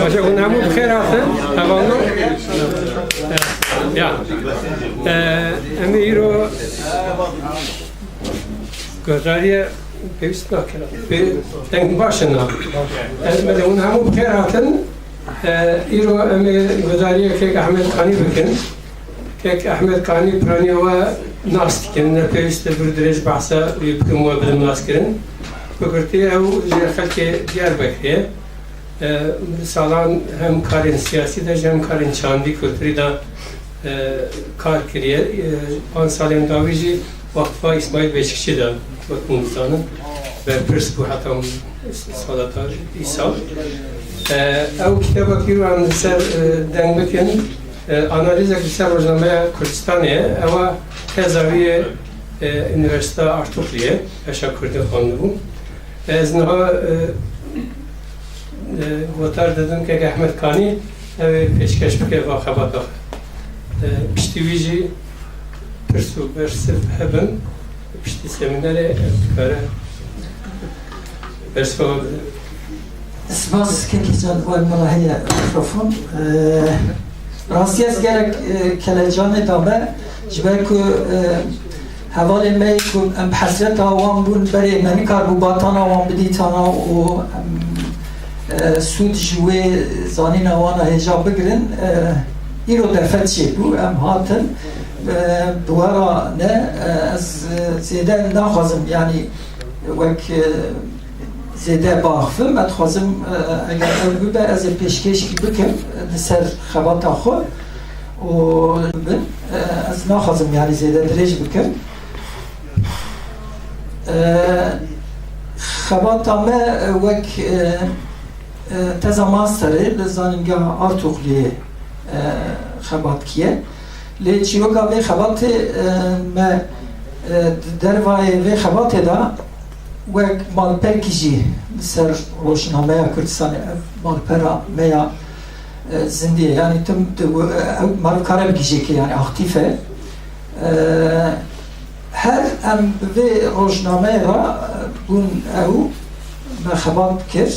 باشه اون همون بخیر هستن تمام یا امی رو گذاری پیوست نکنم به دنگ باشن نه اون همون بخیر هستن ای رو امی گذاری که احمد خانی بکن که احمد خانی پرانی و ناست کن پیوست بردرج بحثا بکن و بدم ناست کن بکرتی او خلک دیار بکریه سالان هم کارین سیاسی داشت هم کارین چاندی کلتوری دا کار کریه 5 سالیم داویجی وقتفا اسماعیل بیشکشی دا وقت موزانم و پرس بو حتی سالاتا ایسال او کتابا که رو هم سر دنگ بکن آنالیزه که سر روزنامه کردستانیه او تزاوی انیورسیتا ارتوقلیه اشا کرده خانده بود از نها وتر دادم که احمد خانی پیشکش بکه و خبر داخل پشتی ویجی پرسو برسف هبن پشتی سمیناره کاره برسو بده سپاس که جان وای ملاحظه میکروفون راستی از گرک کلجان دامه جبه که حوالی می که ام حضرت آوان بون برای منی کار بوباتان آوان بدیتانا و سود جوی زانین آوان هجاب بگرن ایرو درفت چی بو ام هاتن دوارا نه از زیده نخوازم یعنی وک زیده باخفم اتخوازم اگر اول به از پیشکش کی بکم سر خبات خو و از نخوازم یعنی زیده درج بکم خبات ما وک تازه ماستره لزانینگا ارتوقلیه خبات کیه لی چیوکا به خبات ما دروای به خبات دا وک مالپر کیجی سر روشنامه کردستان مالپرا میا زندیه یعنی تم مالپ کارم کیجی که یعنی اکتیفه هر ام به روشنامه را بون او خبات کرد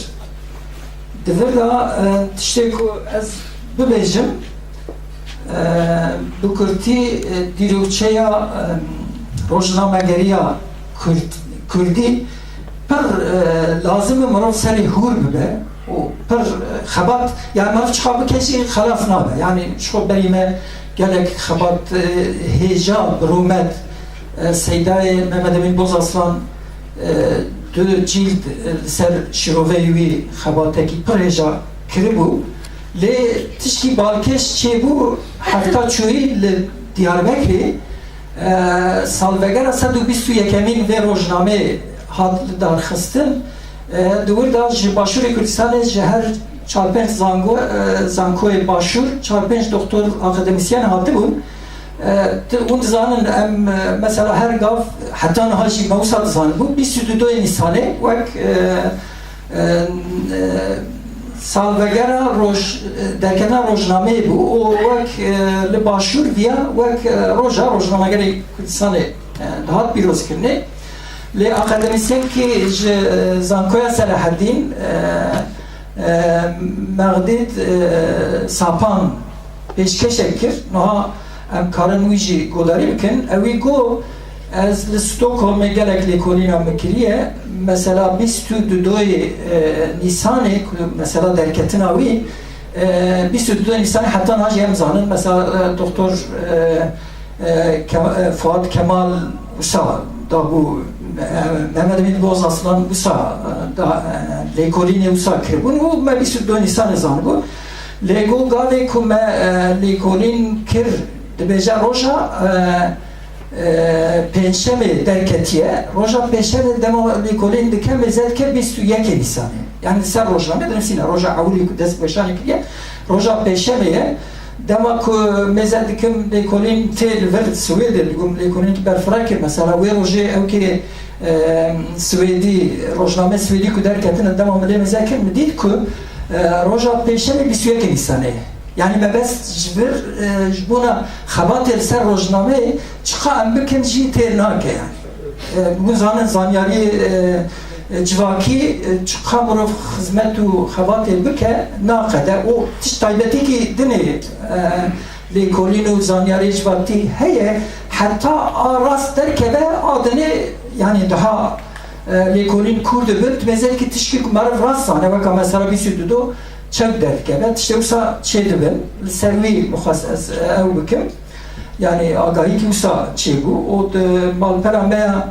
دولا تشتی که از ببیجم بکرتی دیروچه یا روزنامه‌گری کردی پر لازم مرا سری هور ببه و پر خبات یعنی مرا چخاب کسی خلاف نبه یعنی شو بریمه گلک خبات هیجاب رومد سیدای محمد امین بوزاسلان دو جلد سر شروعی خباتکی پرهجا کربو لی تشکی بالکش چه بو هفته چوی دیاربکری سالوگر 121 و روزنامه هات درخستن دور دا باشور کردستان جهر 4-5 زانکوی باشور 4-5 دکتر اکادمیسین هاته بود اون زانن ام مثلا هر گاف حتی نهاشی موساد زان بود 22 نیسانه وک سالوگر روش درکنه روزنامه بود و وک لباشور ویا وک روزنامه‌گری کردستان دهات بیروز کرده لی اکادمیسین که زانکوی صلاح الدین مغدید ساپان پیشکش کرد نها ام کارن ویجی گوداری بکن اوی گو از لستوکهولم گلک لیکونینا مکریه مثلا 22 نیسان مثلا درکتن اوی 22 نیسان حتی ناجی هم زانن مثلا دکتر فؤاد کمال وسا دابو محمد امین بوزاسلان وسا لیکونی وسا کربون و ما 22 نیسان زان بو لیگو گاوی که ما لیکونین کر دبیجا روژا پنجشنبه درکتیه روژا پنجشنبه دما لیکولین دکه مزد که 21 نیسانه یعنی سر روژا میدونستین روژا اولی دست بشانی کلیه روژا پنجشنبه دما که مزد کم لیکولین تیل ورد سویده لیکولین که برفراکر مثلا وی روژه او که سویدی روژنامه سویدی که درکتن دما مده مزد کم دید که روژا پنجشنبه 21 نیسانه یعنی ما بس جبر جبونا خبات سر روزنامه چقدر بکن جی ترناکه یعنی مزانن زانیاری civaki çıkamırıf hizmet u xebatê bike naqede o tiş taybetî ki dinê lêkolîn û zanyarê civakî heye heta rast derkeve adını yani daha lêkolîn Kurd bit mezekî tişkî meriv rast zane weka mesela bîsû çek derkeve tiştê wisa çê dibin li ser wî mixwast ez ew bikim yani agahî ki wisa çêbû û di malpera me ya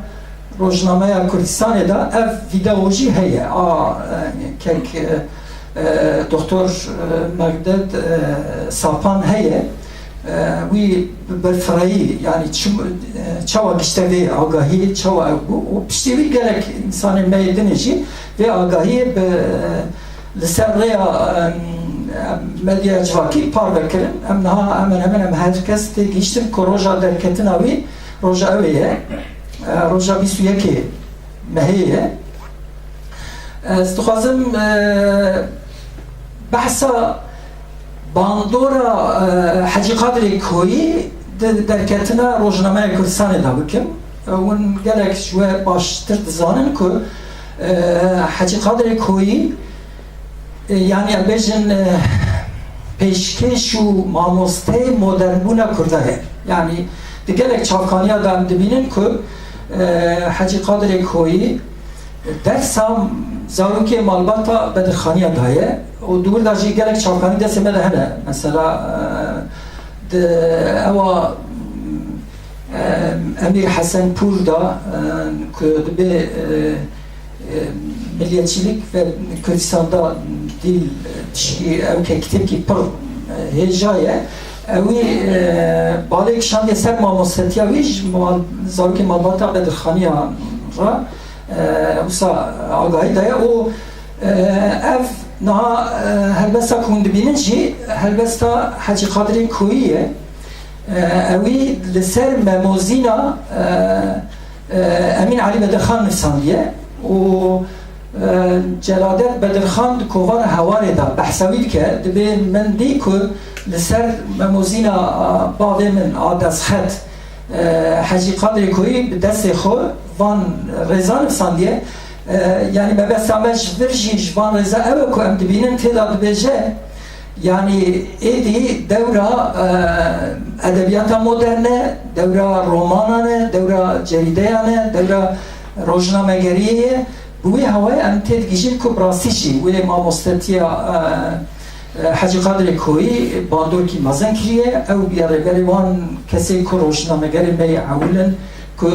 Rojnameya Kurdistanê da ev video jî heye kek Doktor Megded Sapan heye wî berfirayî yani çawa giştevê agahî çawa ew bû û piştî wî gelek insanên me yê dinê jî vê agahiyê li ser rêya medya civakî parve kirin em niha hemen herkes tê gihîştin ku roja derketina wî roja ew ye roja 21 mehê ez dixwazim behsa bandora Hacı Kadirê Koyî derketina Rojnameya Kurdistanê da bikim hûn gelek ji we baştir dizanin ku Hacı Kadirê Koyî yani bêjin pêşkêş û mamosteyê modernbûna Kurda ye yani di gelek çavkaniya da em dibînin ku Hacı Kadirê Koyî dersa zarokê malbata bedirxaniya daye û dûr da jî gelek çavkanî destê me de hene mesela di ewa Emîr Hesenpûr da ku dibe milliyetçilik ve Kürdistan'da dil tişkî ew kitêbekî pir hêja ye Ewi balêk şandê ser mamostetiya wî ji zarokê malbata bedirxaniya ra wisa agahî daye û ev niha helbesta ku hûn dibînin jî helbesta Hacı Kadirê Koyî ye ewî li ser memozîna Emîn Alî Bedirxan nivîsandiye û Celadet Bedirxan di kovara hewarê da behsa wî dike dibe min dî ku li ser memozîna bavê min a destxet Hacı Kadirê Koyî bi destê xwe van rêza nivîsandiye yani mebesta me ji vir jî ji van rêza ew e ku em dibînin têda dibêje yani êdî dewra edebiyata moderne dewra romanan e dewra cerîdeyan e dewra rojnamegeriyê ye bi wê hewayê em tê digîjin ku bi rastî jî wê mamostetiya Hacı Kadirê Koyî bandorkî mezin kiriye ew bi rêberê wan kesê ku rojnamegerê me yê ewilin ku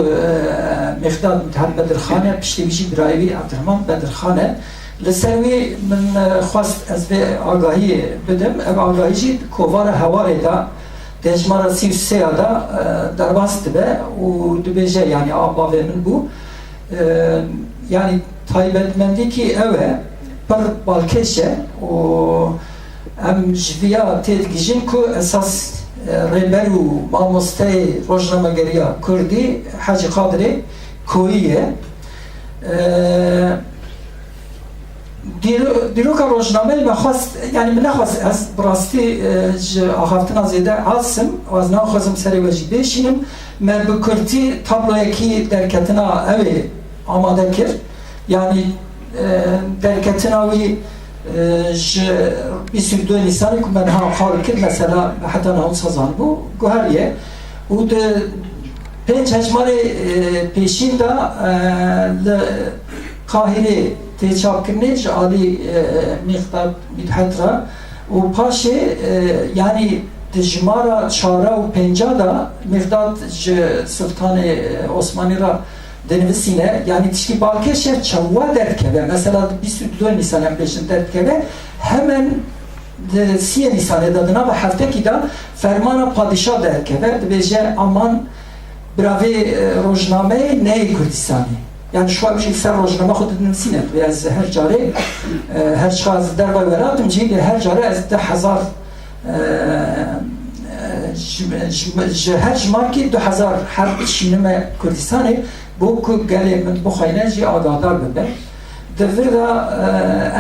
Mexdad Mithat Bedirxan e piştî wî jî birayê wî Abdurrahman Bedirxan e li ser wê min xwast ez vê agahiyê bidim ev agahî jî kovara hewarê da dejmara 33 ya da derbas dibe û dibêje yani a bavê min bû yani taybetmendî ki ew e pir balkêş e û em ji vîya tê digîjin ku esas rêber û mamosteyê rojnamegeriya Kurdî Hacı Kadirê Koyî ye dîroka rojnameyê me xwast yani min nexwast ez bi rastî ji axaftina zêde asim ez naxwazim serê we jî bêşînim me bi Kurdî tabloyekî derketina ew ê amade kir yani derketina wî ji 22 Nîsanê ku me niha xal kir mesela heta navsazan bû guher ye û di pênc hejmarê pêşîn da li Qahirê tê çapkirinê ji alî Mexdad Mithat ra û paşê yani di jimara çara û pênca da Mexdad ji Sultanê Osmanî ra dinivîsîne yani tişkî balkêşe çawa derkeve mesela 22 Nîsan em bêjin derkeve hemen 3 Nîsanê da di nava heftekî da fermana padîşa derkeve dibêje aman biravê rojnameyê neyê Kurdistanê yani şu an ser rojname xwe dinivîsîne ez her carê her çiqa ez dervay welatim cî her carê ez 10,000 ji her jimarkî 2000 her şînime Kurdistanê bû ku gelê min bixwîne jî agadar bibe di vir da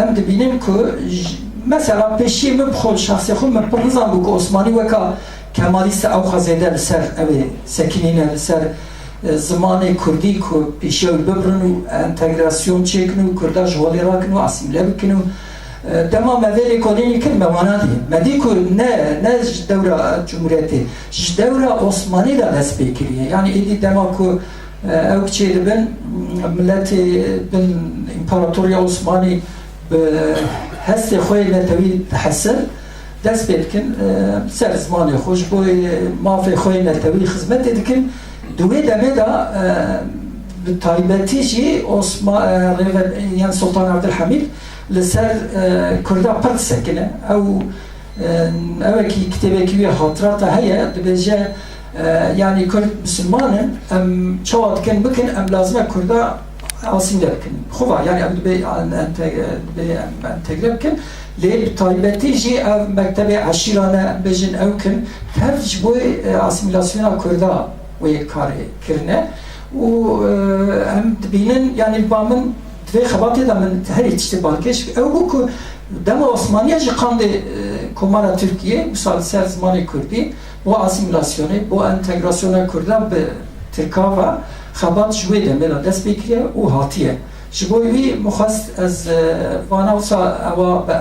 em dibînin ku mesela pêşî min bixwe şexsê xwe min pir nizanbû ku Osmanî weka Kemalîst ew xwe zêde li ser ew ê sekînîne li ser زمان کردی که پیشی ببرن و انتگراسیون چکن و کرداش حالی را کن و اسیمله بکن و دما مدلی کنینی کن موانادی مدی که نه دوره جمهوریتی دوره عثمانی را دست بکریه یعنی ایدی دما که او چه دبن ملت بن امپراتوریا عثمانی به هست خوی نتوی تحصل دست بکن سر زمان خوش بوی مافی خوی نتوی خدمت دکن دوی دمه دا تایبتی جی یعنی سلطان عبدالحمید لسر کرده پرد سکنه او کی کتابه کی خاطرات هیا دبیجه یعنی کرد مسلمانن ام چواد کن بکن ام لازمه کرده آسیمده بکن خوبه یعنی ام دبی انتگره بکن لیل تایبتی جی او مکتب عشیرانه بجن او کن تفج بوی آسیمیلاسیون کرده و یک کاری کرنه و هم دبینن یعنی بامن دوی خباتی دا من هر چیزی بالکش او بو که دم عثمانیه جی قانده کمارا ترکیه مثال سر زمان کردی با آسیمیلاسیونه با انتگراسیون کرده به ترکاوه خبات جوی دمیلا دست بکریه و هاتیه جبوی مخواست از واناوسا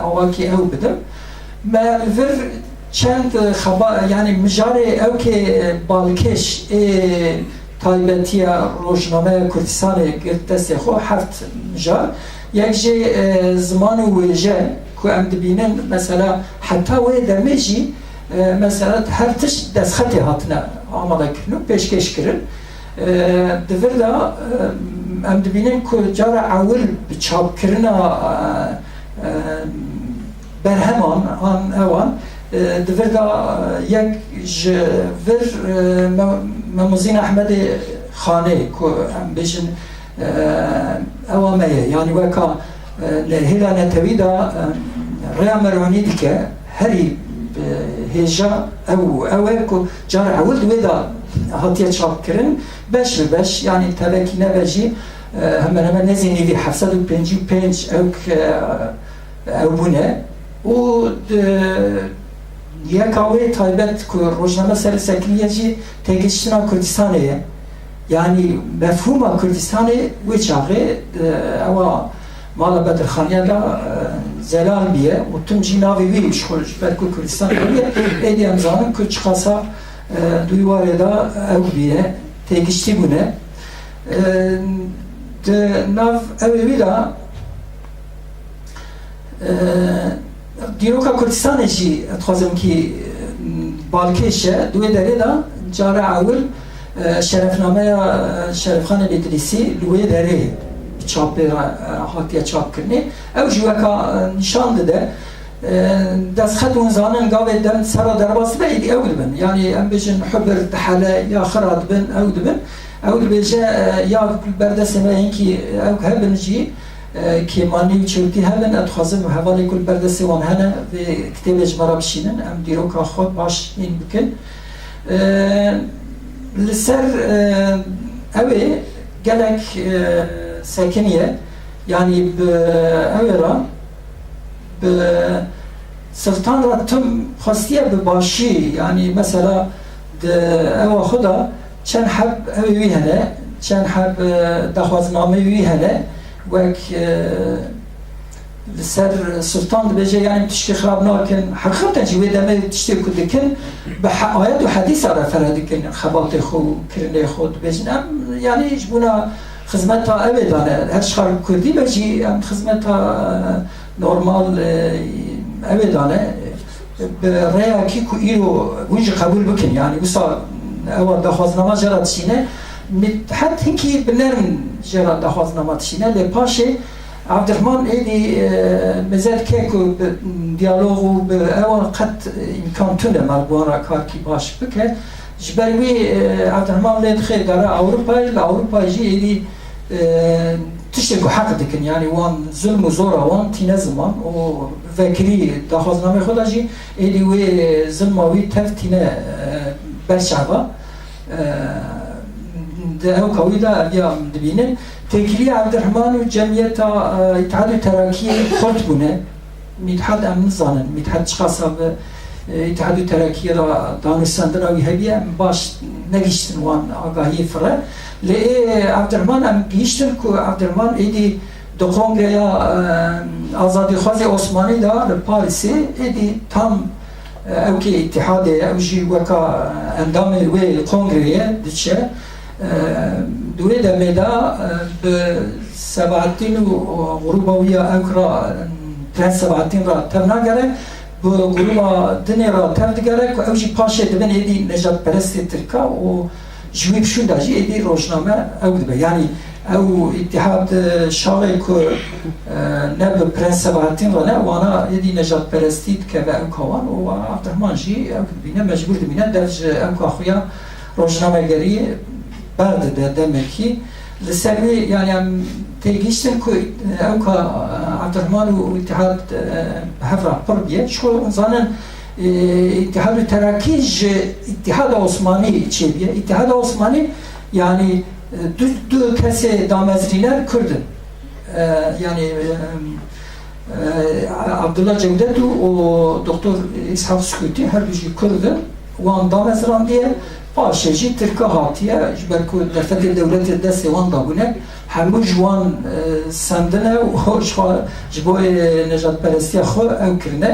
اواکی او بدم مالور چند خبا یعنی مجاره او که بالکش تایبتی روزنامه کردستان گرد دست خو هفت مجار یک جه زمان ویژه که ام دبینن مثلا حتی وی دمیجی مثلا هر تش دست خطی هاتنا آماده کنو پیشکش کرن دوردا ام دبینن که جارا اول بچاب کرنا برهمان آن اوان دوردا یک جور مموزین احمد خانه که هم بشن اوامه یعنی وکا لهلا نتوی دا ریا مرانی دیگه هری هیجا اوه که جار اول دوی دا هاتیه چاپ کرن بش بش یعنی تبکی نبجی همه نزینی وی 755 او بونه و یک آوی تایبت که روزنامه سر سکنیه جی تگشتنا کردستانه یعنی مفهوم کردستانه وی چاقه اوا مالا بدرخانیه دا زلال بیه و تم جی ناوی ویش خورش بلکو کردستان بیه ایدی امزانم که چخاصا دویواره دا او بیه تگشتی بونه ناو اوی دا دیروکا کردستان جی اتخوازم که بالکشه دوی داره دا جاره اول شرفنامه شرفخان ادریسی دوی داره چاپ هاتیه چاپ کرنه او جوکا نشان داده دست خط ونزانن قاوه دم سرا درباس بایدی او دبن یعنی ام بجن حبر دحاله یا خراد بن او دبن او دبجه یا بردست ما اینکی او هبن جی که مانی چوتی هبن اتخوازم حوالی کل بردست وان هنه و کتاب اجمارا بشینن ام دیروکا خود باش این بکن لسر اوه گلک ساکنیه یعنی اوه را سلطان را تم خواستیه بباشی یعنی مثلا اوه خدا چند حب اوه وی هنه چند حب دخوازنامه وی هنه وك لسر سلطان بيجي يعني تشتي خراب ناكن حقيقة جوي دم تشتي كدكن بآيات وحديث على فردكن خباط خو كرني خود بيجن يعني يجبونا خدمتها أبدا هرش خارج كردي بيجي أم خدمتها نورمال أبدا برأي كيكو إيرو ويجي قبول بكن يعني وصل أول دخوازنامه جرات شينه حتى هنكي بنرن جرات دخوازنامه شينه لباشي عبدالرحمن ایدی مزد که دیالوگو به اول قد امکان تونه مربوطه کار کی باش بکه جبروی عبدالرحمن لید خیر داره اروپا جی ایدی تشتگو حق دکن یعنی وان ظلم و زور وان تینه زمان و وکری دخوازنامه خدا جی ایدی وی ظلم وی تف تینه برشعبه ده او کوی دا اليوم دبینن تکلی عبدالرحمن و جمعیت اتحاد تراکی خود بونه میتحد امن زانن میتحد چخاصا به اتحاد ترکی را دانستند را هبیه باش نگیشتن وان آگاهی فره لی عبدالرحمن هم گیشتن که عبدالرحمن ایدی دو کنگره آزادی خواز عثمانی دا پاریسی ایدی تام او که اتحاد او جی وکا اندام وی کنگره دیچه دوره دمیدا به سبعتین و غروباوی اوکرا پرنس سبعتین را تبنا گره به غروبا دنی را تبد گره که اوجی پاشه دبن ایدی نجات پرستی ترکا و جوی بشون داجی ایدی روشنامه او دبه یعنی او اتحاد شاقی که نب پرنس سبعتین را نه وانا ایدی نجات پرستید که به اوکاوان و عبدالرحمن جی او بینه مجبور دبینه درج اوکا روشنامه گری بعد دمکی لسبب يعني تيجيشتن كو اوكا عبد الرحمن واتحاد هفرة قربية شو ظنن اتحاد التراكيج اتحاد عثماني تشبيه اتحاد عثماني يعني دو كسي دامزرينر كردن يعني عبد الله جودت ودكتور اسحاق سكوتي هر بيجي كردن وان دامزران ديه پاشجی ترکا هاتیه برکو دفت دولت دست وان دابونه همو جوان سندنه و جبوی نجات پرستی خو او کرنه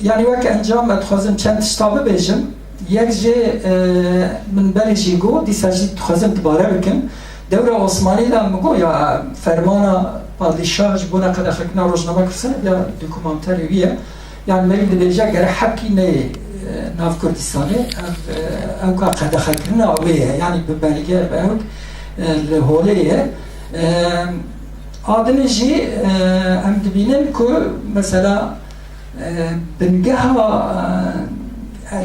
یعنی وقت انجام اتخوازم چند تشتابه بیجم یک جه من بری جی گو دیسا جی تخوازم تباره بکن دور عثمانی دا مگو یا فرمانا پادشاه جبونا قد اخکنا روشنامه کرسن یا دوکومانتری ویه yani benim de diyecek yere hakkı ne nav Kürdistan'ı ev kadar hakkını alıyor yani bir belge ev holeye adını ji em dibinin ki mesela bengaha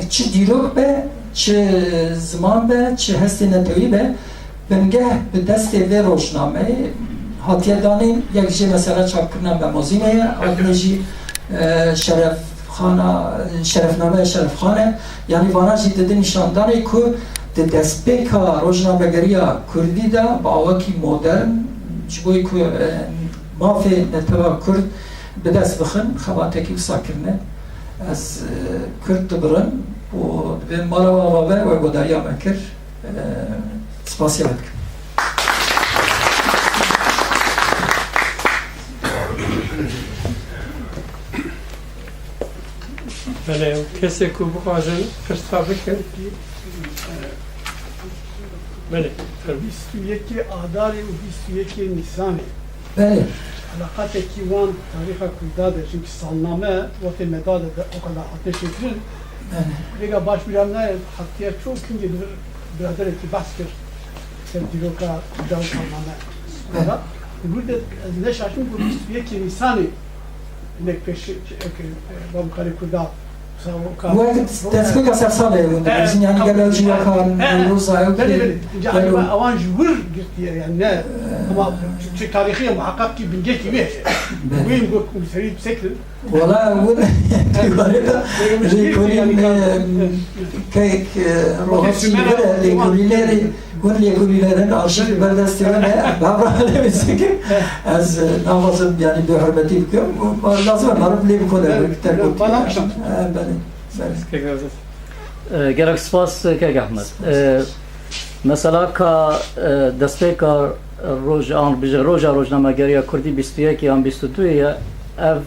çi diyalog be çi zaman be çi hestinetoyi be bengah bir deste ve roşname hatiye danin یک جه مثلا چاپ کردن به موزینه adını ji شرفنامه شرف خانه یعنی وانا جدید نشاندانه که دستپیکا روزنامه‌گری کردی دا با آوکی مدرن جبوی که مافی نتوا کرد به دست بخن خواتکی و ساکرنه از کرد دبرن و به مالا و آوه و گداریا مکر سپاسی بکن بله کسی که بخواهد پرستا بکن بله 21 آذاری و 21 نیسانی بله علاقات کیوان تاریخ کرداده çünkü salname وقت مداد o kadar ateş edilir Vega baş biramda hakkıya çok kince bir birader ki baskır sevdiroka kudal salname burada ne şaşım bu 21 nisani ne peşi babam kare kudal وقت دستگاه سرساله بود bizim yani geleceği yakan روزا yani avan jur girtiye yani ne ama çünkü tarihi muhakkak ki bilge gibi bugün bu seri sektir valla bu ibareta rekolin kek rohasi böyle rekolinleri rekolinlerin arşiv berdestevene babrale mesela az namazım yani bir hürmeti yapıyorum lazım maruf lev kodar bana gerek spas kek Ahmet. Mesela ka despeka roja rojnamegeriya Kurdî 21 yan 22 ya ev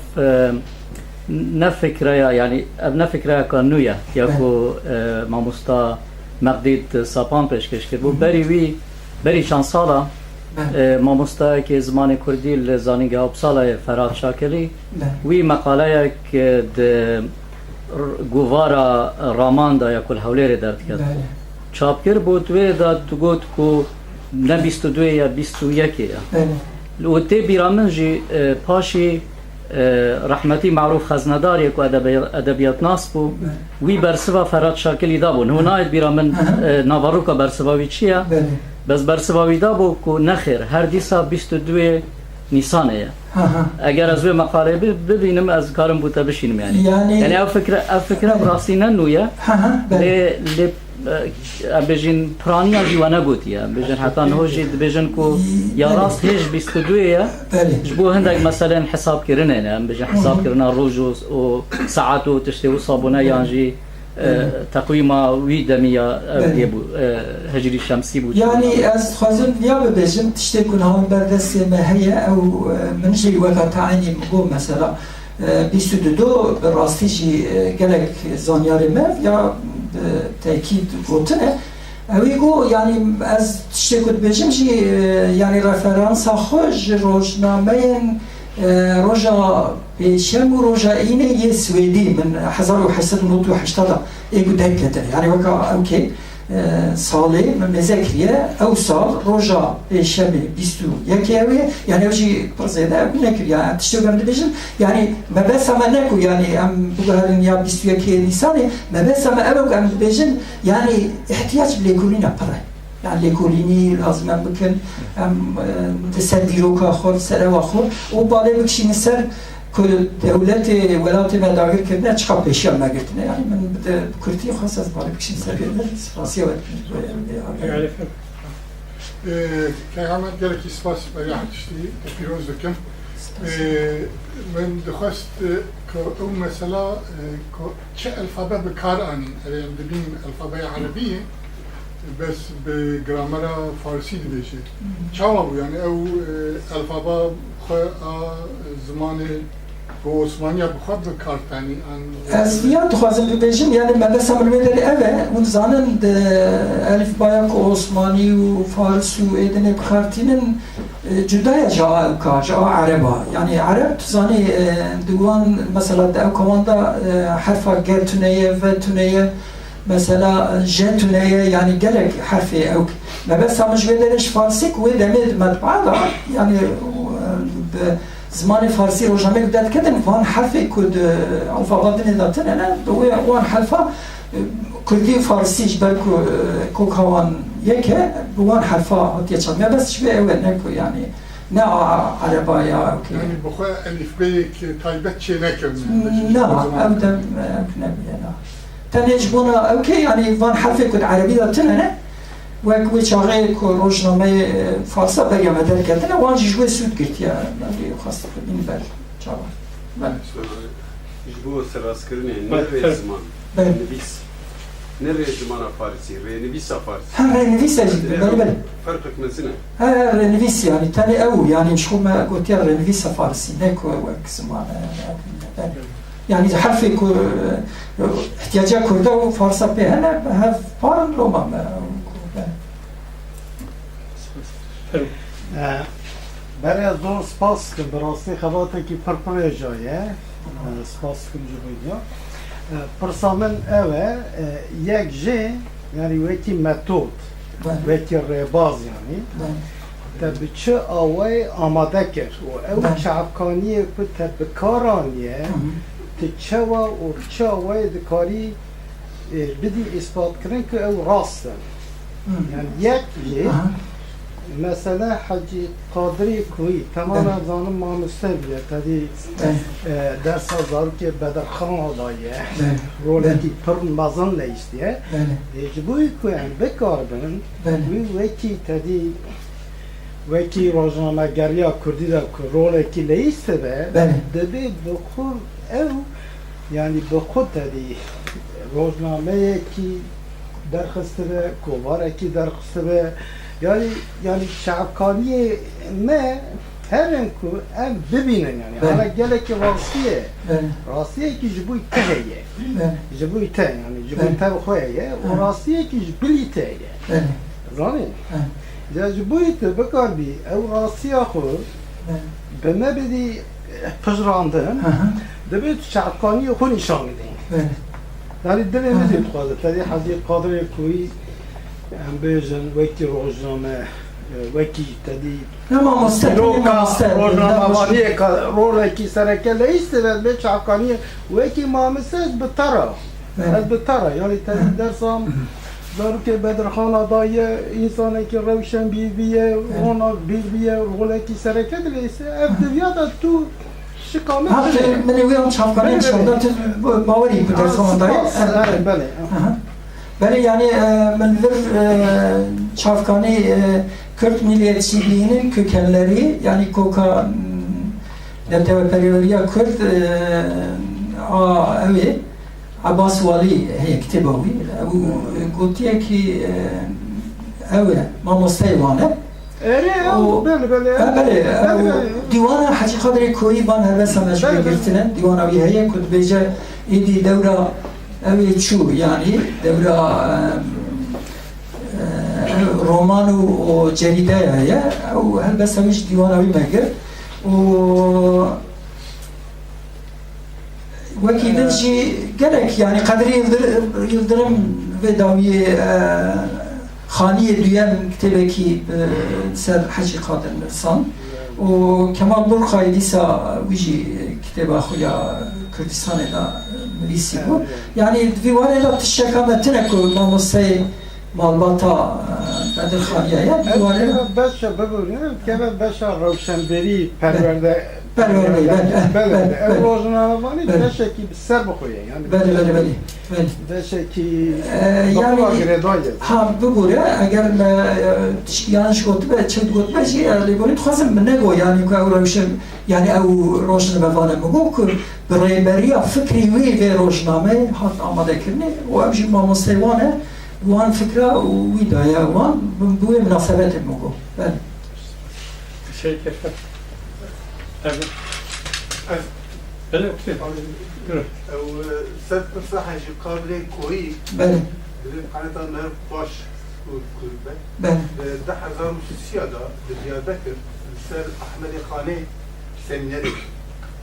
ne fikraya yani ev ne fikraya ka nûya ya ku mamosta Maqdîd Sapan pêşkêş kir bu berî çand sala mamosta ki zimanê Kurdî li zanîngeha Upsalê Ferhat Şakirî wî meqaleyek di guvara Ramanda ya kul hewlêrê derdikir çapkir bû divê da tu got ku ne 22 ya 21 ya û tê bîra min jî paşî rahmetî Maruf Xeznedar ku edebiyatnas bû wî bersiva Ferhat Şakirî da bû hûn nayê bîra min navaroka bersiva wî çi ye bes bersiva wî da bû ku nexêr her dîsa 22 نیسانه یا Ha ha. اگر از به مقاله ببینم از کارم بوده بشینم یعنی Yani یعنی او فکر براستی ننویه ha ha. بله. لی بجین پرانی جوانه گوتیه بجین حتی نهوجی بجین کو یا راست هیچ 22 یا بله. جبو هندك مثلا حساب كرنا يعني بجي حساب كرنا روج وساعات وتشتي وصابونه يانجي تقويمه ويدمية يبو هجري شمسي بو Yani az xwazim ya bibêjim tiştê ku navên berdestê me heye ew min jî weka taînî bû mesela 22 bi rastî jî gelek zanyarê me ya tekîd gotine Ew got yani ez tiştê ku dibêjim jî yani referansa xwe ji rojnameyên roja pêşem û roja înê yê Swêdî min 1880 da ê ku denk ketine yani weka ew kê salê min mêze kiriye ew sal roja pêşemê 21 ew yani ew jî pir zêde ew nekiriye em tiştê ku em dibêjin yani me besa me ne ku yani em biguherin ya 21 Nîsanê me besa me ew ku em dibêjin yani ihtiyac bi lêkolîna pir e yani lêkolînî lazim em bikin em di ser dîroka xwe ser ewa xwe û balê bikişînin ser ku devletê welatê me dagir kirine çiqa pêşiya me girtine yani min bi Kurtî xwest ez balê bikişîn ser rasiya كهامت جالك إسفاس بريح تشتي تبيروز دكم من دخست كأو مثلا كش الفابا بكار أني يعني دبين الفابا عربية بس بجرامرة فارسي دبيشة شو يعني أو الفابا خ زمانه bu Osmaniye bu kadar kartani an. Ez ya dixwazim bibêjim yani me besa min wê derê ev e hûn zanin di elîfbaya ku Osmanî û Fars û êdinê bikartînin cuda ye ji a ew ka ji a Ereba yani Ereb tu zanî di wan mesela di ew kawan da herfa G tuneye V tuneye mesela J tuneye yani gelek herfê ew me besa min ji wê derê ji Farsî ku wê demê di metbaa da yani زمان فارسی روزنامه داد کردن وان حرفی کد آفاقادن دادن نه وان حرفا کردی فارسی جبر کو کاوان یکه وان حرفا هاتیه چند ما بس شبه اول نکو یعنی نه عربا یا yani bu kadar elif beyik taybet şey ne kırmızı نه ابدا نبيه نه تنيج بونا اوكي يعني وان حرفي كد عربي دادن نه وی چاقه که روزنامه فارسا بگم ادر کردن وانجی جوی سود گرتی یا خواسته این بر چاقه جبو سراسکرنه نره زمان نویس نره زمان فارسی رنویس فارسی هم رنویس اجید بله بله فرقك مزنه ها رنویس يعني تاني او يعني شو ما قلت يا رنویس فارسي نكو وك زمان يعني حرفي كو احتياجا كرده وفارسا بهنا هاف بارن روما برای از دو سپاس که براستی خواهده که پرپره جایه سپاس کنم جبویدیا پرسامن اوه یک جه یعنی ویتی متود ویتی ریباز یعنی تب چه آوه آماده کرد و او چعبکانیه که تب کارانیه چه و چه آوه دکاری بدی اثبات کرن که او راستن yani یک جه مثلا حاجی قادری کوی تمام زانم مامسته بیه تدی درس هزار که بدرخان هدایه رولی پر مزن لیستیه جبوی کوی هم بکار بن وی تدی وکی روزنامه گریا کردی دا رولی که لیسته به دبی بخور او yani bu خودی روزنامه کی درخسته به کوباره کی درخسته به yani şapkaniye me her enku em bibinen yani hala gelek rasiye rasiye ki jibu iteye jibu ite yani jibu ite khoye o rasiye ki bilite zani ya jibu ite bakar bi ev rasiye xo beme bedi pejrandın debet şapkaniye xo nişan edin yani dememiz yetqadı tadi hazi qadri koy هم بیشتر وقتی روزنامه وقتی تدی روزنامه‌ای که روزی سرکله است و به چاکانی وقتی مامسه بتره از بتره یعنی تدی درسام داروکه بدرخانه دایه انسانی که روشن بیه اونا بیه غلکی سرکت لیسه اف دویاد تو شکامه حتی من ویام چافکانی شدت باوری کدر زمان داری بله بله یعنی من bir çavkani Kürt milliyetçiliğinin kökenleri yani koka neteve periyoriya Kürt evi Abbas Vali heye kitabavi gotiye ki evi mamostay vane بله دیوان حاجی قادری کوی بان هر بس همش بگیرتن دیوان اوی هیه کد بیجه ایدی دورا اوی چو یعنی دورا رومان و جریده هیه او هر بس همش دیوان اوی مگر و وکی دلجی گلک یعنی قدری یلدرم و داوی خانی دویم کتابی که سر حجی قادر نرسان و کمال برخای دیسا ویجی کتاب خویا کردستان دا نویسی بود یعنی دیوانه دا تشکامتنه که ناموسه مالباتا بدر خانیه یا دیوانه بشه ببینیم که بشه روشنبری پرورده بله روزنامه‌نامه‌ای بشه که سر بخوره یعنی بله بشه که yani گردایه ha bugure eğer yanlış gotu ve çet gotu ve şey yani txazım ne go yani ki Eurovision yani ev rojname vane mu ku beraberiya fikri ve rojname hat amade kirne o evji mamostevane وان فكرة ويدايا وان بوي مناسبات الموضوع بله Teşekkür Evet. Evet. او سد مساحه جي قابله كوي بله قناه نهر باش كلبه بله ده 1600 دا ديابكر سر احمد خاني سميناري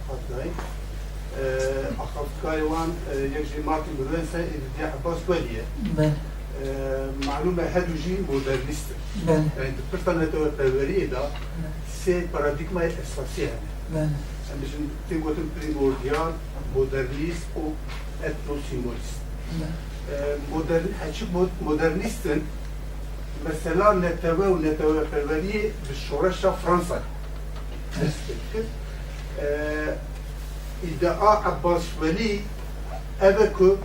خاطري اخاف كايوان يجي مارتن بلنسا دي عباس وليه بله معلومه هدوجي مودرنست بله يعني تفرطنا توفيريه دا سي باراديغما اساسيه بله مش تيجوتن بريمورديال مودرنيست او اثنوسيمبوليست مودرن حكي مودرنيستن مثلا نتوى ونتوى فروري بالشورشة فرنسا إدعاء عباس ولي أبكو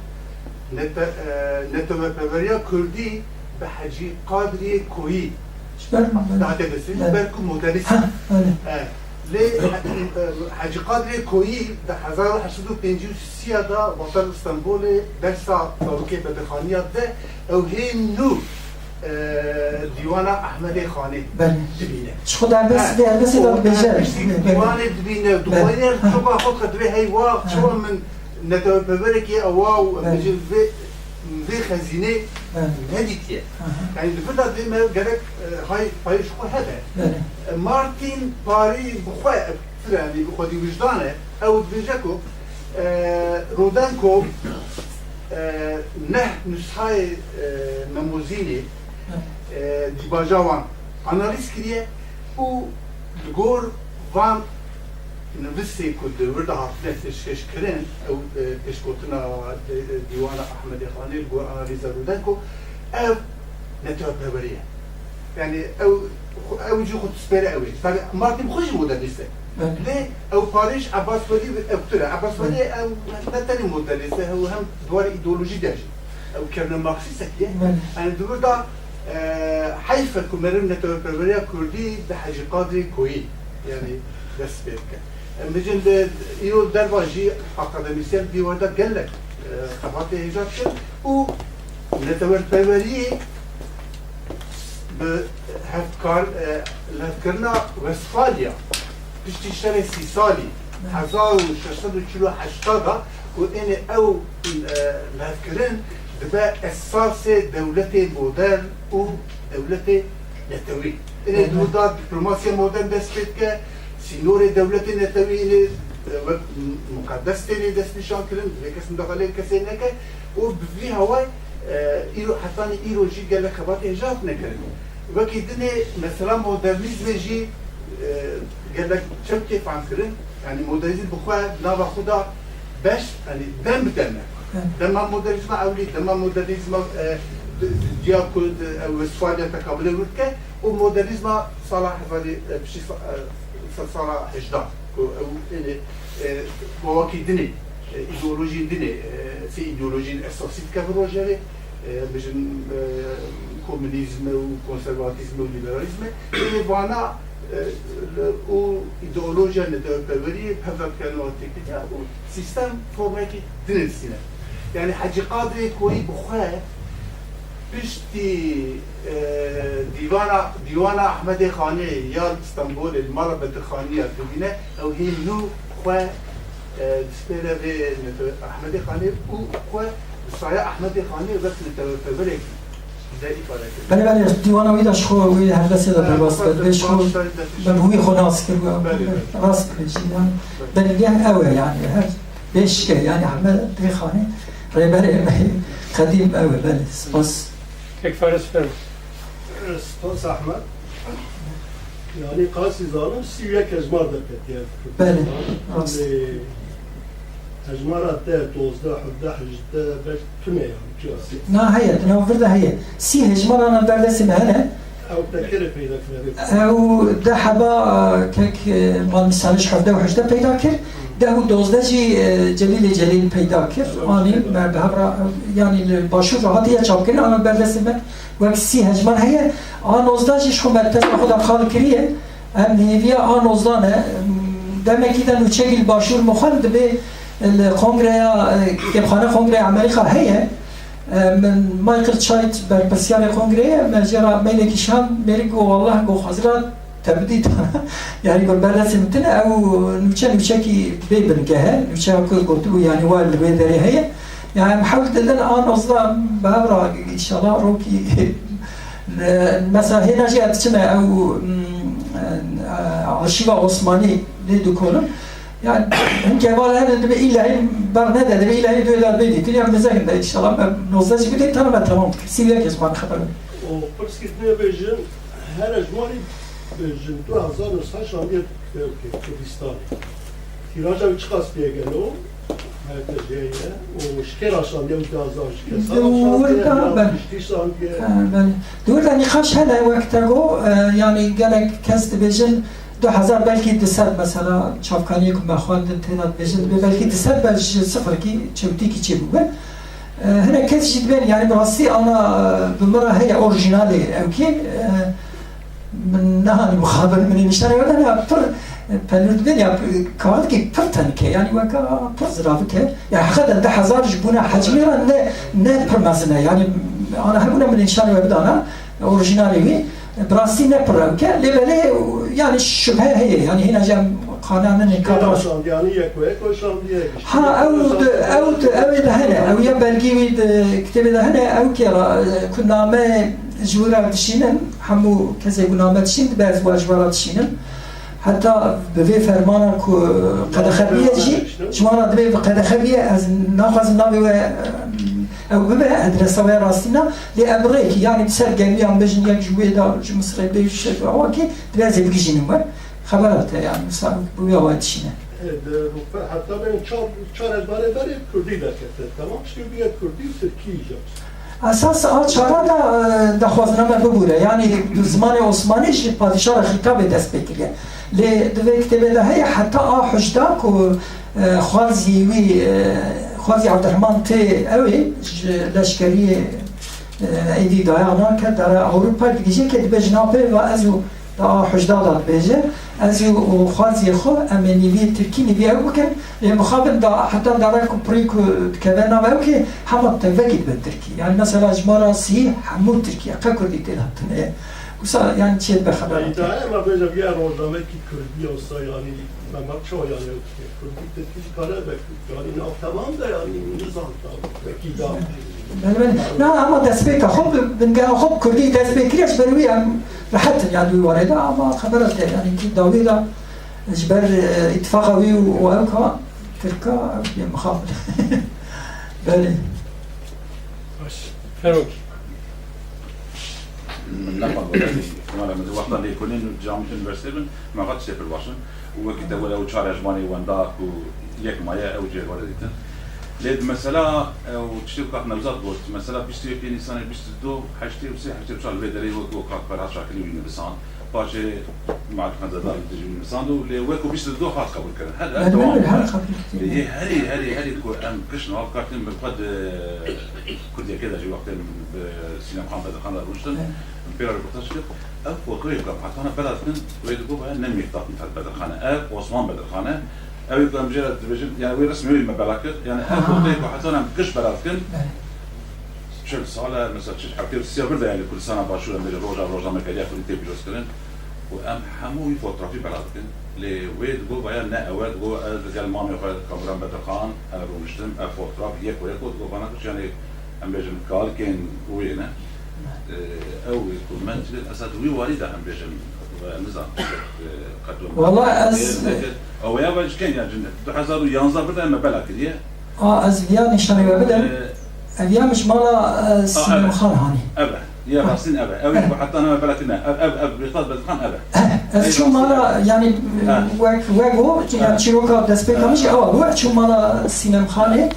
نتوى فروري كردي بحجي قادري كوي تعتدسين بركو مودرنيست ليه حاجي قادري كوي ده 1853 دا وطن اسطنبول درسا تاركي بدخانيات ده او هي نو ديوانا احمد خاني بله دبينه شو ده بس ده بيجر ديوانا دبينه دوير شو باخد خدوي هي وا شو من نتو ببركي او بيجي في خزينه هديتيه يعني دفتا ديما قالك هاي شو هذا مارتين باري بخوا يعني بخودي وجدانه او دبيجاكو رودانكو نه نسخه نموزيني دي باجاوان اناليز كريه و لغور وان نفسي كود ورده هاتنه تشكرين او تشكوتنا ديوانا احمد خاني لغور اناليز رودانكو او نتوى بهبريه يعني او يجي خد سبيرة قوي فمارتن بخوش مودرنيسته ليه او باريس عباس ولي اكتر عباس ولي او نتاني مودرنيسته هو هم دوار ايديولوجي داجي او كان ماركسيست يعني دور دا حيفا كمرم نتوى بهبريه كردي بحاجي قادري كوي يعني بس بيركا مجن يو درواجي اكاديميسيان دي وردا قال لك خبرتي هجات و نتوى بهبريه بهفكار لهفكرنا وستفاليا بشتي شري سيسالي 1680 وإن أو لهفكرين دبا أساس دولة مودرن و دولة نتوي إن دولة دبلوماسيا مودرن دستك سينور دولة نتوي مقدس تاني دست نشان كرن بكس مدخلين كسينك وبفي هواي إيرو حتى إيرو جي قال لك خبرت إيجاد نكرن وكي دني مثلا مودرنيزم جي قال لك شو كيف عم كرن يعني مودرنيزم بخوا نابا خدا باش يعني دم بدنا دم مودرنيزم أولي دم مودرنيزم جیا کود وستفالیا تکابل بود که او مدرنیسم سال حفاظی بشی سال 18 که مواقع دینی ایدئولوژی دینی سی ایدئولوژی اساسی که بروجه بجن کمونیسم و کنسرواتیسم و لیبرالیسم وانا او ایدئولوژی نداربری پذیرت کردن تکنیک و سیستم فرمی دینسینه یعنی حقیقت کوی بخواه پشتی دیوان احمد خانی یا استانبول المربط خانی ببینه او هی نو خواه دسپیره به احمد خانی او خواه سایه احمد خانی وقت نتوفره بله بله دیوان وی داشت خو وی هر دستی داد راست کرد بهش خو به هوی خود ناس کرد راست کردن بله اوه یعنی هر بهش که یعنی احمد خانی بله قدیم اوه بله سپاس Kek Faris Ferm. سپاس احمد یعنی قاسی زانم 31 اجمار در کتیه بله راست اجمارات ده 12 17 18 بش تونه yani kıyası. نه هي تنوفر هي سي هجمر انا بردسي مهنه او تذكره پیدا کنه او ده حبا كك مال مثالش حفده وحجده پیدا كر ده دوزده جي جليل پیدا كر اني بهبرا يعني باشور راحتي چاپ كر انا بردسي مه وك سي هجمر هي ان دوزده جي شو مركز خود خال كريه ام هيفيا ان دوزده demek ki de nüçegil başur muhalde be الكونغريا كيبخانه كونغريا امريكا هي من مايكل تشايت بالبسيار كونغريا مجرى ميلك شام ميريكو والله جو حضرات تبديد يعني قول بلس متنا او نمشي بيبن كه نمشي قلت يعني وال بيدري هي يعني محاولة لنا ان اصلا بابرا ان شاء الله روكي مثلا هنا جاءت سنه او arşiva Osmani ne dukonum yani hem kevalar de ilahi barne de ilahi diyorlar beni diyor mesela da inşallah ben nozaj bir de tamam tamam sivil kes bana haber o perskitmeye bejin her ejmari bejin 2000 şamiyet Kurdistan tiraja çıkas diye geliyor merkezeye o şeker aşan diye ben دور نقاش هذا وقته يعني قال لك كست بيجن 2000 belki desat mesela çapkaniye kuma xwandin tenat bejin belki desat belki sıfır ki çevti ki çebu hene kes jidben yani burası ana bunlara heye orijinali evki من نهان مخابر من نشتري ولا لا بر فالردبين يا كواد كي برتن كي يعني وكا برزراف كي يعني خد ده حزار جبونا حجميرا نه برمزنا يعني انا هبونا من نشتري وبدانا اوريجينالي براسي نه برم كي لبلي يعني الشبهه هي يعني هنا جام قانون الكادر yani يكويك وشام ديك ها او ده هنا او يا بلغي كتاب ده هنا او كي كنا ما جورا دشينن همو كذا قلنا دشين بعض واجبات دشينن حتى بفي فرمانا كو قد خبيه جي جمانا دبي قد خبيه از ناخذ نابي او ببع ادرسه راستنا لامريكي يعني بسر جميع بجن يك جويدا مصر بيش اوكي لازم يجينم خبرات يعني مثلا بويا وادشينه حتى ben çar ezbere beri Kürdi de kette tamam çünkü bir Kürdi Türkiye اساس چارا دا خوازنامه ببوره یعنی زمان عثمانی پادشاه را خطاب دست بگیره لی دوی کتابه ده هی حتی حجدا که خوازی عبدالرحمن تی اوی لشکری ایدی دایانا که در اروپا دیگه که به جنابه و ازو دا حجدا داد بیجه ازو خوازی خو امنیوی ترکی نیوی او بکن مخابن دا حتی داره که پریکو دکوه نوه او که همه تفکید به ترکی yani mesela جمارا سی همون ترکیه که کردی دلاتنه وسا yani چیه بخبرم daima böyle bir yer orada ki Kürdi olsa yani ben bak çoğu yani Kürdi Türkçe kare ve yani tamam da yani nizam belki daha نه اما دست به خب بنگاه خب کردی دست به کریش بروی هم راحت يعني وارده اما خبرت يعني کی داوی دا جبر اتفاقی و اوکا ترکا مخابر بله Baş. Ferok. ولا من وقت اللي يكونين جامعة اليونيفرسيتي ما قدش في الواشن وكده ولا وشارع جماني ونداك وياك معايا أو جير ولا ديتن لید مثلا وتشتي كاح نوزات قلت مثلا بيشتي في نيسان بيشتدو حشتي وسي حشتي بشال الفيدري وكاك برا شكل من بسان باجي مع الخنزدار تجي من بسان اللي ويكو بيشتدو خاص قبل كده هل دوام هري كو ام كشنا كارتين بالقد كنت كده جي وقت سينما محمد خان روشتن امبيرال بتشكل اف وقريب حتى انا بدات ويدو بقى نمي طاقه بدر خانه اف وعثمان بدر خانه او يكون مجرد يعني وين رسمي ما بلاكر يعني اخذ وحتى انا كش بلاكر شغل صاله مثلا شي حكيت السير يعني كل سنه باشو لما روجا ما كان ياخذ تي بيجوس كلن وام حموي فتره في بلاكر لي ويد جو بيان نا اول جو قال مامي كاميرا بدر خان روشتم فتره ياكل جو بنا يعني ام بيجن قال كان وينه او يكون منزل الاسد وي والده ام بيجن نظام والله از او يا باش كان يا جنة حزارو ينظر بدا ما بالك دي از فياني شاني بدل اليوم مش مالا سينما خان هاني ابا يا راسين ابا او حتى انا ما بالك اب بيطلب بدخان ابا شو مالا يعني واقو يعني شروكا دسبيكا مش اول شو مالا سينما خانه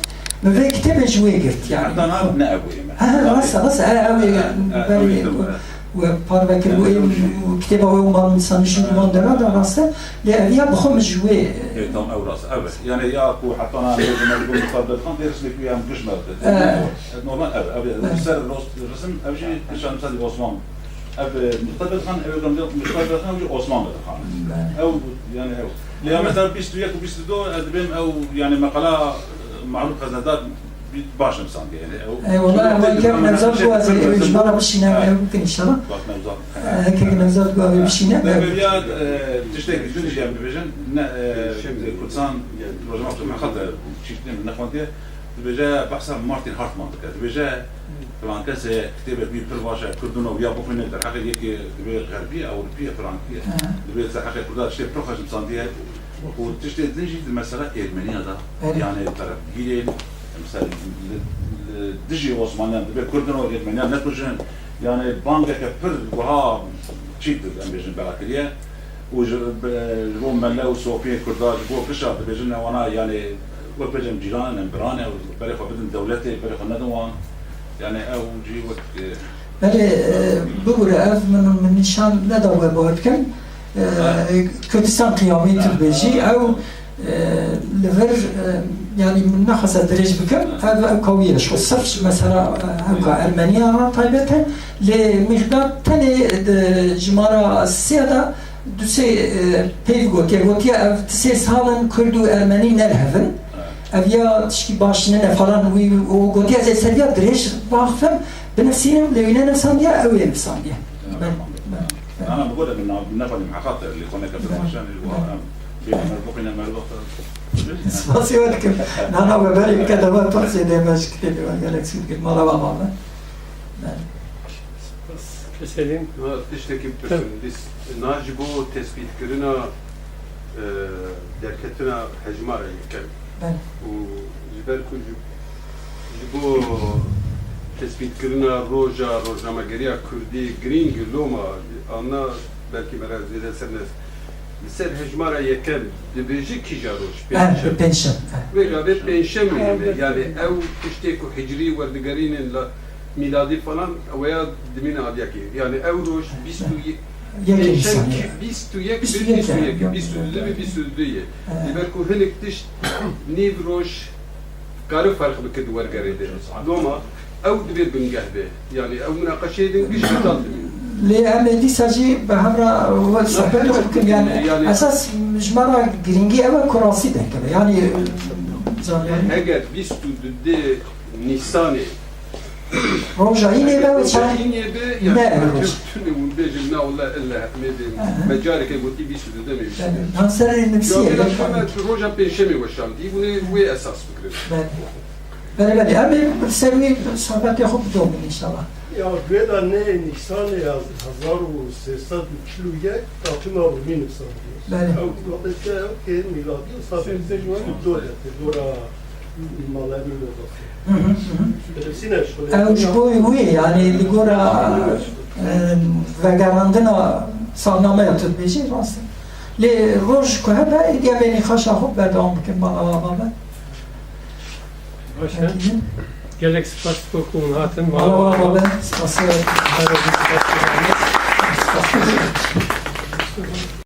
ما كتاب جوي قلت يعني حتى انا ابو بس ابي وباربك وكتابه وما نسانش نمان درادا راسته لأبيها بخم جوي تام أو راس أبد يعني يا أبو حتى أنا لازم أقول مقابلة خان درس لي فيها مش مرة نورمال أبد سر الرسم أبي شيء عشان مثلا عثمان أبد مقابلة خان أبي كم دير مقابلة خان وجو عثمان خان أو يعني أو ليه مثلا بيستويك وبيستدو أدبهم أو يعني مقالة معروف خزانات باش نسان يعني اي والله كان نزلت وازي جبارة بالشينا ممكن يشتغل هيك نزلت بالشينا بيا تشتاق بدون جاب فيجن كلسان رجمات مع خد شيء من نخوانتي بيجا بحسب مارتن هارتمان كده بيجا طبعا كاس كتابه بي بالباشا كردنا ويا بوفين الحقيقه هيك غربيه او البيه فرنسيه بيجا الحقيقه كلها شيء بروخاج مسانديه وتشتاق تنجي المساله ادمانيه ده يعني طرف جيل مثلا دجي عثمانيان بكردنا واليمنيان نتوجن يعني بانجا كبر وها تشيت الامبيجن باكليه وجروم ملا وسوفيا كرداج بو كشا بيجنا وانا يعني وبيجن جيران امبرانه وبريخ بدن دولتي بريخ ندوان يعني او جي وقت بله بقول من نشان ندوه بوكن كردستان قيامي تبيجي او لفر يعني من نخص درج بكم هذا قوية شو صرش مثلا هكا ألمانيا طيبتها لمقدار تاني جمارة السيادة دوسي بيلغوت يغوتيا تسي سالن كردو ألماني نرهفن أبيا تشكي باشنا فلان وغوتيا زي سريا درج باخفم بنفسينا لوينا نفسانيا أو نفسانيا أنا بقول من نفر المحاقات اللي كنا كبير عشان سپاسی ولکم نانا ببری که دوام پرسی دیمش کتیبی و گلکسی که مالا با مالا. Keselim. Tişteki biz nacibu tespit kırına derketine hecmara yekem. U jiber bu tespit kırına rojnama geriya Kurdi green loma anna belki merak ederseniz ser hecmara yekem dibeci kijaroş penşem ve gayet penşem yani ev tişteku hicri ve digarinin la miladi falan veya dimin adiyaki yani evroş bistuyek liberku helik tiş nivroş karı fark bıkıd var garede doma ev dibir bingahbe yani ev münakaşeydin güç tutaldı لأمدي ساجي بهمرا والصحبة يمكن يعني أساس مجمرة جرينجي أو كراسي ده كده يعني eğer bistudde Nisan'ı روجعيني بقى روجعيني بقى يعني توني ونبيجي نا والله إلا مدين مجارك يقولي بيسود ده مش هنسر النفسية يعني روجا بينشمي وشام دي وي أساس فكرة بله أبي سوي صحبات ياخد دوم إن شاء الله Ya Veda ne Nisan'ı yazdı, 1341 takvim Avrupa Nisan diyor. Bale. Avrupa ki miladi sadece dora malları da. Sine أو شوي وي يعني اللي جورا وجراندنا صارنا ما يتبيجي راسه لروج كهبة إدي بيني خشة خب بدهم كم بابا Başka? Gelek spas kokun hatın. Valla valla ben spası. Spas